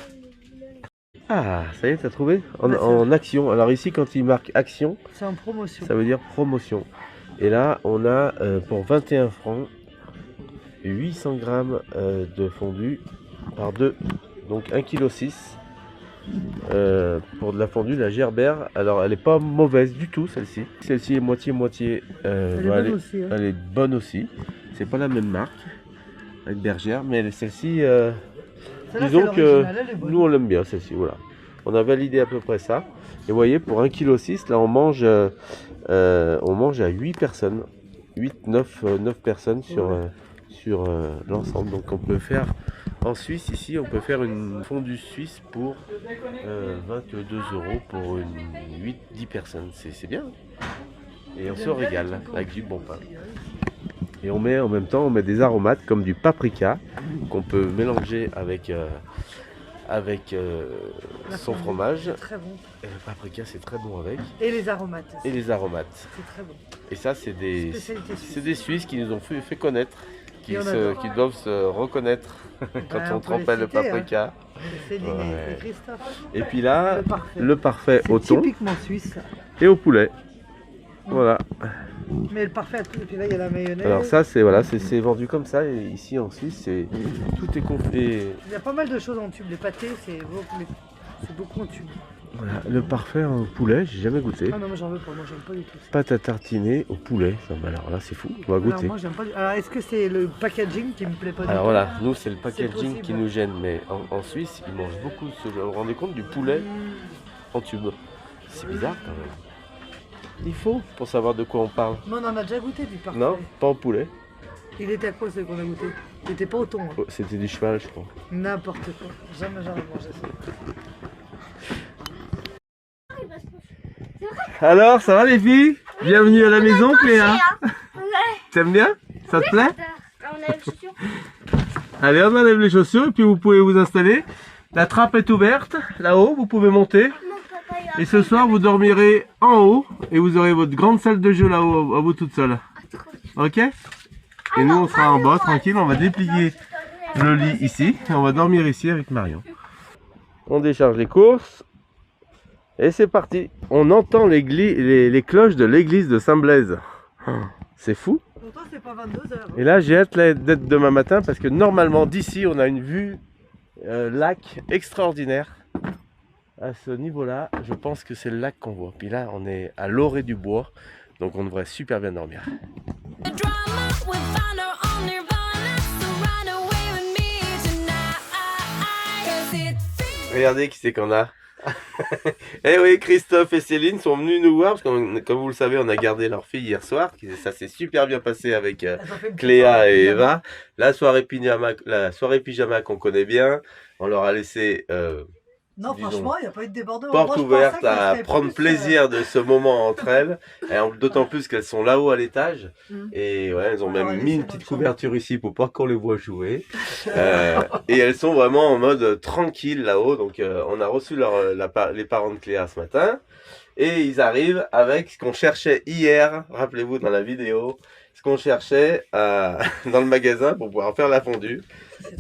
Ah, ça y est, t'as trouvé en action. Alors ici, quand il marque action, C'est en promotion. ça veut dire promotion. Et là, on a pour 21 francs 800 grammes de fondu par 2. Donc 1,6 kg pour de la fondue, la Gerbert. Alors elle est pas mauvaise du tout celle-ci. Celle-ci est moitié-moitié. Elle est bonne aussi. Hein. Elle est bonne aussi. C'est pas la même marque avec Bergère, mais celle-ci, Celle-là, disons c'est que l'original, elle est bonne. nous on l'aime bien celle-ci. Voilà. On a validé à peu près ça. Et vous voyez, pour 1,6 kg, là on mange à 8 personnes. 9 personnes sur l'ensemble. Donc on peut faire en Suisse, ici, on peut faire une fondue suisse pour 22 € pour une 8-10 personnes. C'est bien. Et on se régale avec du bon pain. Et on met en même temps, on met des aromates comme du paprika qu'on peut mélanger avec son fromage. Très bon. Et le paprika, c'est très bon avec. Et les aromates. Et les aromates. C'est très bon. Et ça, c'est des Suisses qui nous ont fait connaître, qui doivent se reconnaître quand on trempait le paprika. C'est Céline Ouais. et Christophe. Et puis là, le parfait C'est au thon typiquement suisse. et au poulet. Voilà. Mais le parfait à tout. Et puis là, il y a la mayonnaise. Alors ça, c'est vendu comme ça. Et ici en Suisse, tout est complet. Il y a pas mal de choses en tube. Les pâtés, c'est beaucoup en tube. Voilà, le parfait au poulet, j'ai jamais goûté. Ah non, moi j'en veux pas. Moi, j'aime pas du tout ça. Pâte à tartiner au poulet. Non, mais alors là, c'est fou. On va Alors, goûter. moi, j'aime pas. Alors, est-ce que c'est le packaging qui me plaît pas du Alors tout? voilà, nous c'est le packaging possible. qui nous gêne, mais en Suisse ils mangent beaucoup. Vous vous rendez compte du poulet en tube? C'est bizarre quand même. Il faut pour savoir de quoi on parle. Mais on en a déjà goûté du parfait. Non, pas en poulet. Il était à quoi celui qu'on a goûté? Il était pas au thon. Hein. Oh, c'était du cheval, je crois. N'importe quoi. Jamais j'aurais mangé ça. Alors, ça va les filles? Bienvenue à la maison, Cléa. T'aimes bien? Ça te plaît? On a les chaussures. Allez, on enlève les chaussures et puis vous pouvez vous installer. La trappe est ouverte, là-haut, vous pouvez monter. Non, papa, il a Et ce soir, vous dormirez en haut et vous aurez votre grande salle de jeu là-haut, à vous toute seule. Ok? Et nous, on sera en bas, tranquille, on va déplier le lit ici et on va dormir ici avec Marion. On décharge les courses et c'est parti. On entend les cloches de l'église de Saint-Blaise. C'est fou. Pourtant, c'est pas 22 heures. Et là, j'ai hâte d'être demain matin parce que normalement, d'ici, on a une vue lac extraordinaire. À ce niveau-là, je pense que c'est le lac qu'on voit. Puis là, on est à l'orée du bois, donc on devrait super bien dormir. The drama, we found our own nirvana, so run away with me tonight. 'Cause it Regardez qui c'est qu'on a. Eh oui, Christophe et Céline sont venus nous voir parce que, comme vous le savez, on a gardé leur fille hier soir. Ça s'est super bien passé avec Cléa et Eva. La soirée pyjama qu'on connaît bien. On leur a laissé Non, disons, franchement, il n'y a pas eu de débordement. porte Moi, je ouverte pensais que à c'était prendre plus, plaisir de ce moment entre elles. Et d'autant plus qu'elles sont là-haut à l'étage. Mm. Et ouais, elles ont Alors, même elles mis sont une dans petite le chambre. couverture ici pour pas qu'on les voit jouer. Et elles sont vraiment en mode tranquille là-haut. Donc on a reçu les parents de Cléa ce matin. Et ils arrivent avec ce qu'on cherchait hier, rappelez-vous dans la vidéo, ce qu'on cherchait dans le magasin pour pouvoir faire la fondue.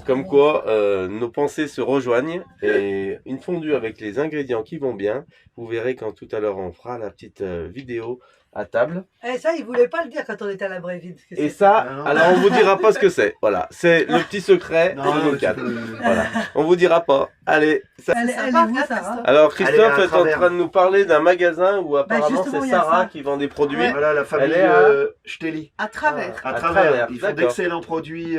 Comme quoi, nos pensées se rejoignent et une fondue avec les ingrédients qui vont bien. Vous verrez quand tout à l'heure on fera la petite vidéo à table. Et ça, il voulait pas le dire quand on était à la Bréville. Et ça, alors on vous dira pas ce que c'est. Voilà, c'est le petit secret de nos quatre. Voilà, on vous dira pas. Allez. Elle est où, Sarah? Alors Christophe est en train de nous parler d'un magasin où apparemment justement, c'est il y a Sarah ça. qui vend des produits. Voilà, la famille Elle est à- Steli. À travers. À À travers. travers, Ils font d'accord. d'excellents produits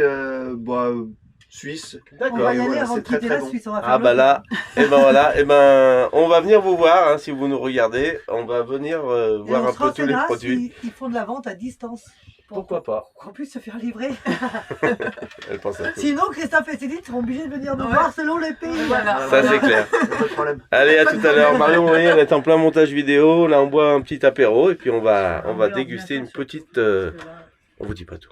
suisses. On D'accord. va y Et aller voilà, avant c'est de très, quitter très la bon. Suisse. On va faire Ah bah l'autre. là, et ben voilà, et ben on va venir vous voir hein, si vous nous regardez. On va venir Et voir on un se peu tous les renseignera produits. s'ils font de la vente à distance. Pourquoi pas? Pour qu'on puisse se faire livrer. Elle pense à tout. Sinon, Christophe et Céline seront obligés de venir nous Ouais. voir selon les pays. Voilà. Ça c'est clair. Pas de problème. Allez, à tout à l'heure. Marion, vous voyez, elle est en plein montage vidéo. Là, on boit un petit apéro et puis on va déguster une petite. On vous dit pas tout.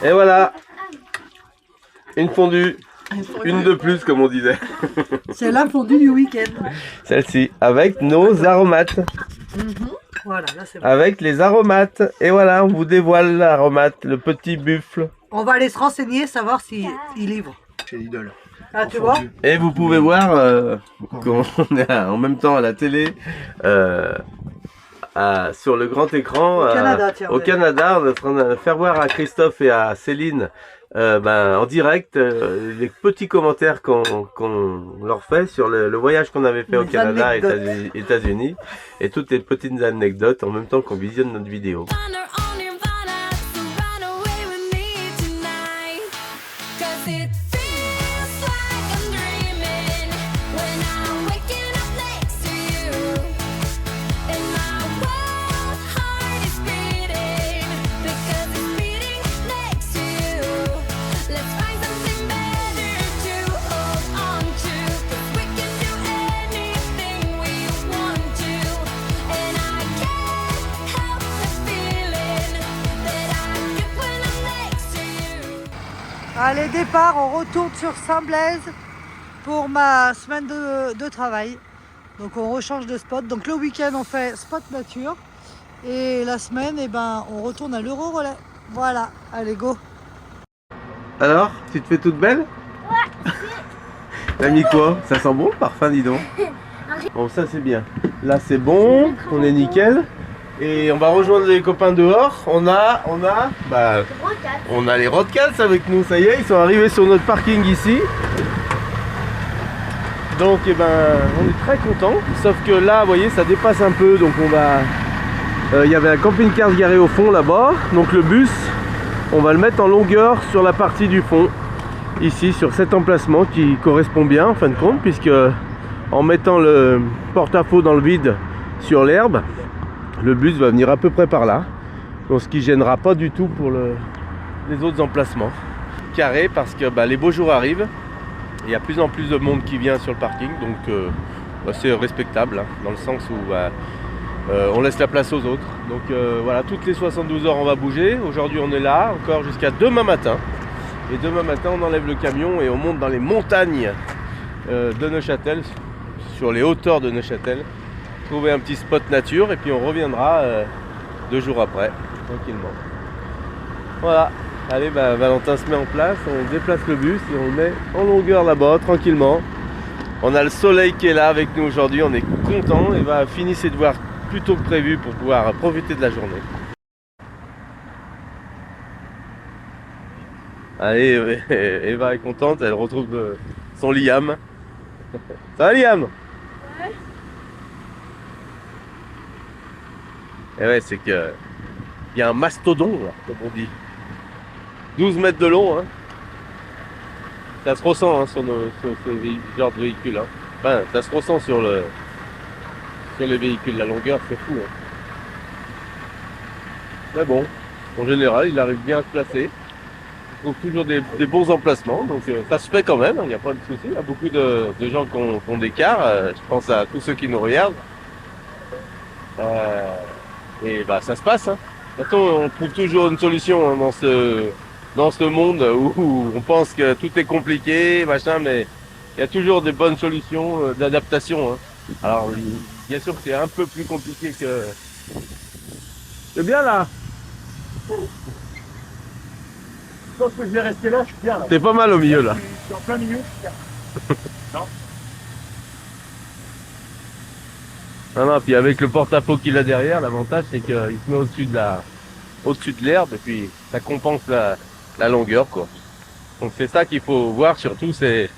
Et voilà, une fondue, une de plus comme on disait. C'est la fondue du week-end. Celle-ci, avec nos aromates. Voilà, là c'est bon. Avec les aromates. Et voilà, on vous dévoile l'aromate, le petit buffle. On va aller se renseigner, savoir s'ils livrent. Chez Lidl. Ah, tu vois? Et vous pouvez voir qu'on est en même temps à la télé, sur le grand écran. Au Canada, tiens, au ouais. Canada, on est en train de faire voir à Christophe et à Céline en direct les petits commentaires qu'on leur fait sur le voyage qu'on avait fait au Les Canada et anecdotes. États-Unis et toutes les petites anecdotes en même temps qu'on visionne notre vidéo. Allez, départ, on retourne sur Saint-Blaise pour ma semaine de travail. Donc on rechange de spot. Donc le week-end on fait spot nature. Et la semaine, eh ben, on retourne à l'Euro-Relais. Voilà, allez go. Alors, tu te fais toute belle? Ouais. T'as mis quoi? Ça sent bon le parfum, dis donc. Bon, ça c'est bien. Là c'est bon, on est nickel. Et on va rejoindre les copains dehors. On a les Rodcats avec nous, ça y est, ils sont arrivés sur notre parking ici. Donc eh ben, on est très contents. Sauf que là, vous voyez, ça dépasse un peu. Donc on va... Il y avait un camping-car garé au fond là-bas. Donc le bus, on va le mettre en longueur sur la partie du fond. Ici, sur cet emplacement qui correspond bien en fin de compte. Puisque en mettant le porte-à-faux dans le vide sur l'herbe, le bus va venir à peu près par là. Donc ce qui gênera pas du tout pour les autres emplacements. Carré parce que les beaux jours arrivent. Il y a de plus en plus de monde qui vient sur le parking. Donc c'est respectable hein, dans le sens où on laisse la place aux autres. Donc voilà, toutes les 72 heures on va bouger. Aujourd'hui on est là encore jusqu'à demain matin. Et demain matin on enlève le camion et on monte dans les montagnes de Neuchâtel, sur les hauteurs de Neuchâtel. Trouver un petit spot nature et puis on reviendra 2 jours après, tranquillement. Voilà, allez Valentin se met en place, on déplace le bus et on le met en longueur là-bas, tranquillement. On a le soleil qui est là avec nous aujourd'hui, on est content et va finir ses devoirs plus tôt que prévu pour pouvoir profiter de la journée. Allez, Eva est contente, elle retrouve son Liam. Ça va Liam? Et ouais, c'est que il y a un mastodon là, comme on dit. 12 mètres de long, hein. Ça se ressent hein, sur ce genre de véhicule. Hein. Enfin, ça se ressent sur les véhicules, la longueur, c'est fou. Hein. Mais bon, en général, il arrive bien à se placer. Il trouve toujours des bons emplacements, donc ça se fait quand même, il n'y a pas de souci. Il y a beaucoup de gens qui ont des cars, je pense à tous ceux qui nous regardent. Et ça se passe, hein. toute façon, on trouve toujours une solution hein, dans ce monde où on pense que tout est compliqué, machin, mais il y a toujours des bonnes solutions d'adaptation. Hein. Alors, bien sûr que c'est un peu plus compliqué que... C'est bien là. Je pense que je vais rester là, je suis bien là. T'es pas mal au milieu là. Je suis en plein milieu, je suis bien. Non. Non, puis avec le porte-à-faux qu'il a derrière, l'avantage c'est qu'il se met au-dessus de l'herbe et puis ça compense la longueur quoi. Donc c'est ça qu'il faut voir surtout, c'est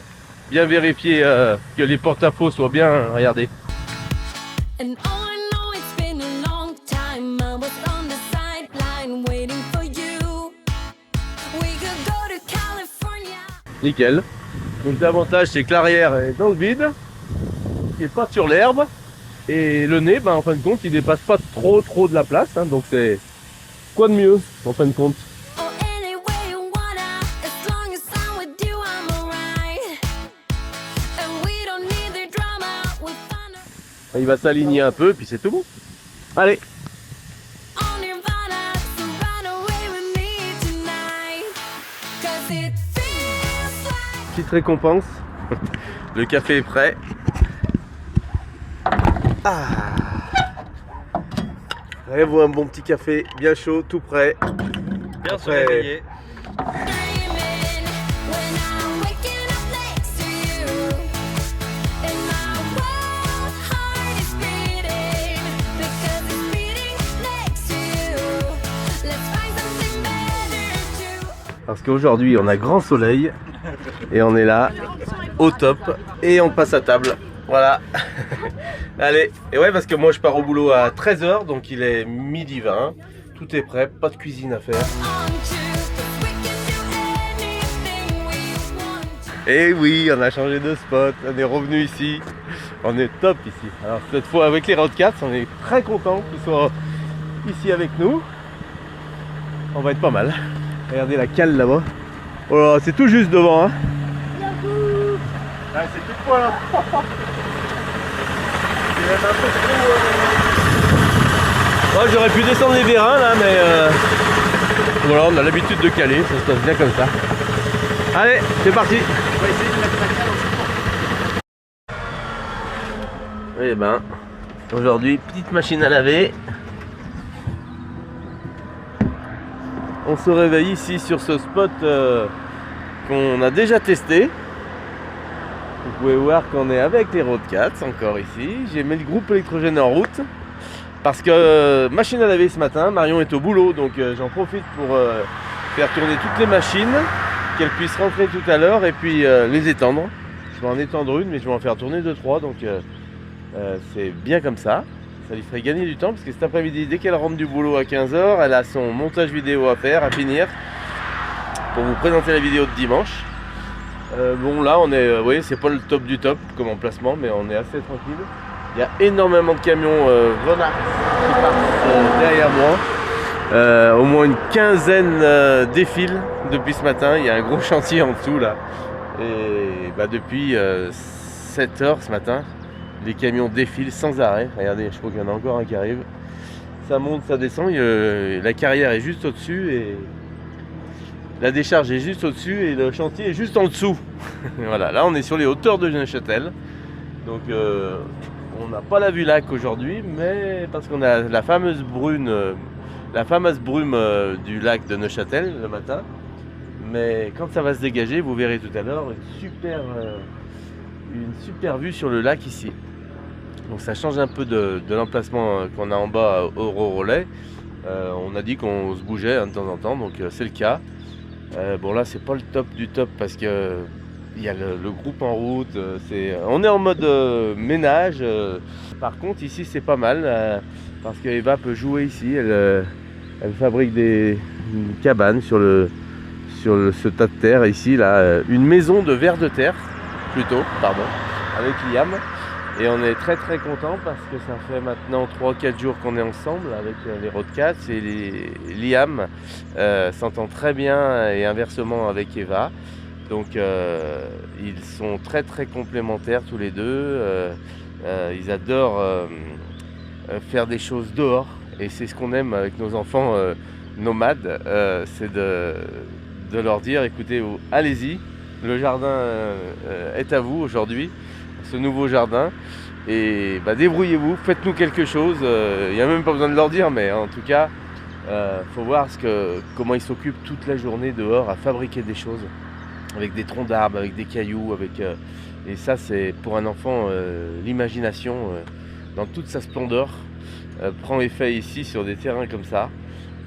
bien vérifier que les porte-à-faux soient bien regardés. And oh, I know it's been a long time. I was on the sideline waiting for you. We could go to California. Nickel. Donc l'avantage c'est que l'arrière est dans le vide, il n'est pas sur l'herbe. Et le nez, en fin de compte, il dépasse pas trop de la place, hein, donc c'est quoi de mieux en fin de compte. Oh, any way you wanna, as long as I'm with you, I'm alright. And we don't need the drama, we find Il va s'aligner un peu, puis c'est tout bon. Allez, on Nirvana, so run away with me tonight. 'Cause it feels like petite récompense. Le café est prêt. Allez-vous un bon petit café, bien chaud, tout prêt. Bien se réveiller. dreaming when I'm waking up next to you. And my wild heart is beating because it's beating next to you. Let's find something better to. Parce qu'aujourd'hui on a grand soleil et on est là au top et on passe à table. Voilà. Allez, et ouais parce que moi je pars au boulot à 13h donc il est 12h20. Tout est prêt, pas de cuisine à faire. On to, 'cause we can do anything we want to. Et oui, on a changé de spot, on est revenu ici. On est top ici. Alors cette fois avec les Roadcats, on est très content qu'ils soient ici avec nous. On va être pas mal. Regardez la cale là-bas. Oh là, c'est tout juste devant hein. Ah, c'est tout poil. Hein. C'est même un peu trop. Ouais, j'aurais pu descendre les vérins là, mais voilà, on a l'habitude de caler, ça se passe bien comme ça. Allez, c'est parti. On va essayer de mettre la cale en support. Eh ben, aujourd'hui, petite machine à laver. On se réveille ici sur ce spot qu'on a déjà testé. Vous pouvez voir qu'on est avec les Roadcats encore ici. J'ai mis le groupe électrogène en route parce que machine à laver ce matin, Marion est au boulot donc j'en profite pour faire tourner toutes les machines, qu'elle puisse rentrer tout à l'heure et puis les étendre. Je vais en étendre une mais je vais en faire tourner 2-3 donc c'est bien comme ça. Ça lui ferait gagner du temps parce que cet après-midi, dès qu'elle rentre du boulot à 15h, elle a son montage vidéo à faire, à finir pour vous présenter la vidéo de dimanche. Bon là on est, oui c'est pas le top du top comme emplacement mais on est assez tranquille. Il y a énormément de camions Renault qui passent derrière moi. Au moins une quinzaine défilent depuis ce matin. Il y a un gros chantier en dessous là. Et bah, depuis 7h ce matin, les camions défilent sans arrêt. Regardez, je crois qu'il y en a encore un qui arrive. Ça monte, ça descend. La carrière est juste au-dessus et la décharge est juste au-dessus et le chantier est juste en dessous. Voilà, là on est sur les hauteurs de Neuchâtel. Donc on n'a pas la vue lac aujourd'hui, mais parce qu'on a la fameuse brume du lac de Neuchâtel le matin. Mais quand ça va se dégager, vous verrez tout à l'heure une super vue sur le lac ici. Donc ça change un peu de l'emplacement qu'on a en bas au relais. On a dit qu'on se bougeait hein, de temps en temps, donc c'est le cas. Bon là c'est pas le top du top parce que il y a le groupe en route, on est en mode ménage. Par contre ici c'est pas mal parce que Eva peut jouer ici, elle fabrique des cabanes sur ce tas de terre ici là, une maison de vers de terre plutôt, pardon, avec Liam. Et on est très très content parce que ça fait maintenant 3-4 jours qu'on est ensemble avec les Roadcats et Liam s'entend très bien et inversement avec Eva. Donc ils sont très très complémentaires tous les deux. Ils adorent faire des choses dehors Et c'est ce qu'on aime avec nos enfants nomades, c'est de leur dire, écoutez, allez-y, le jardin est à vous aujourd'hui, ce nouveau jardin. Et débrouillez-vous, faites-nous quelque chose. Il n'y a même pas besoin de leur dire, mais en tout cas, faut voir comment ils s'occupent toute la journée dehors à fabriquer des choses avec des troncs d'arbres, avec des cailloux, et ça c'est pour un enfant l'imagination dans toute sa splendeur prend effet ici sur des terrains comme ça.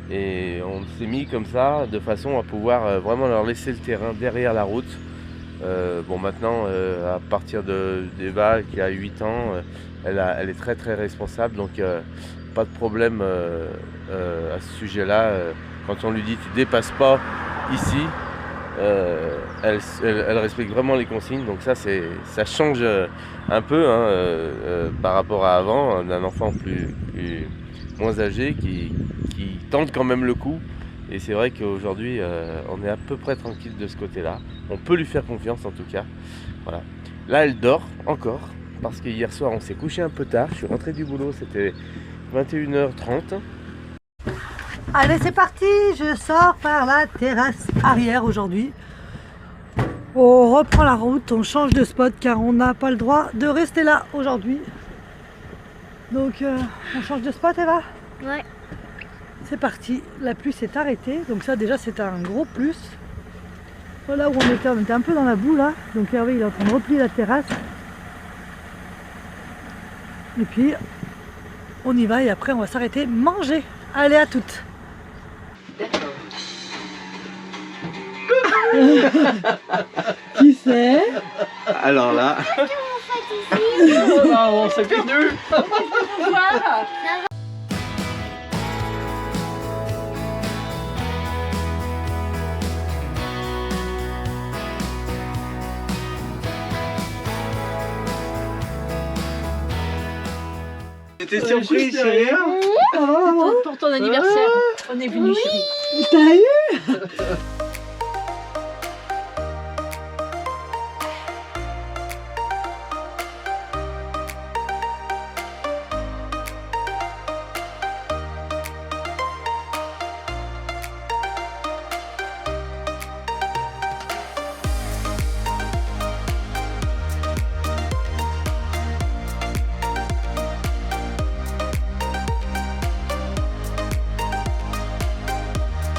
Et on s'est mis comme ça de façon à pouvoir vraiment leur laisser le terrain derrière la route. Maintenant à partir d'Eva qui a 8 ans, elle est très très responsable, donc pas de problème à ce sujet-là. Quand on lui dit tu dépasses pas ici, elle respecte vraiment les consignes, donc ça change un peu par rapport à avant, d'un enfant moins âgé qui tente quand même le coup. Et c'est vrai qu'aujourd'hui, on est à peu près tranquille de ce côté-là. On peut lui faire confiance en tout cas. Voilà. Là, elle dort encore, parce que hier soir, on s'est couché un peu tard. Je suis rentré du boulot, c'était 21h30. Allez, c'est parti, je sors par la terrasse arrière aujourd'hui. On reprend la route, on change de spot car on n'a pas le droit de rester là aujourd'hui. Donc on change de spot, Eva? Ouais. C'est parti, la pluie s'est arrêtée, donc ça déjà c'est un gros plus. Voilà où on était un peu dans la boue là, donc Hervé il est en train de replier la terrasse. Et puis on y va et après on va s'arrêter manger. Allez, à toutes. Qui c'est? Alors là, On s'est perdu. t'es surprise, chérie? Pour ton anniversaire, on est venu chérie. T'as eu?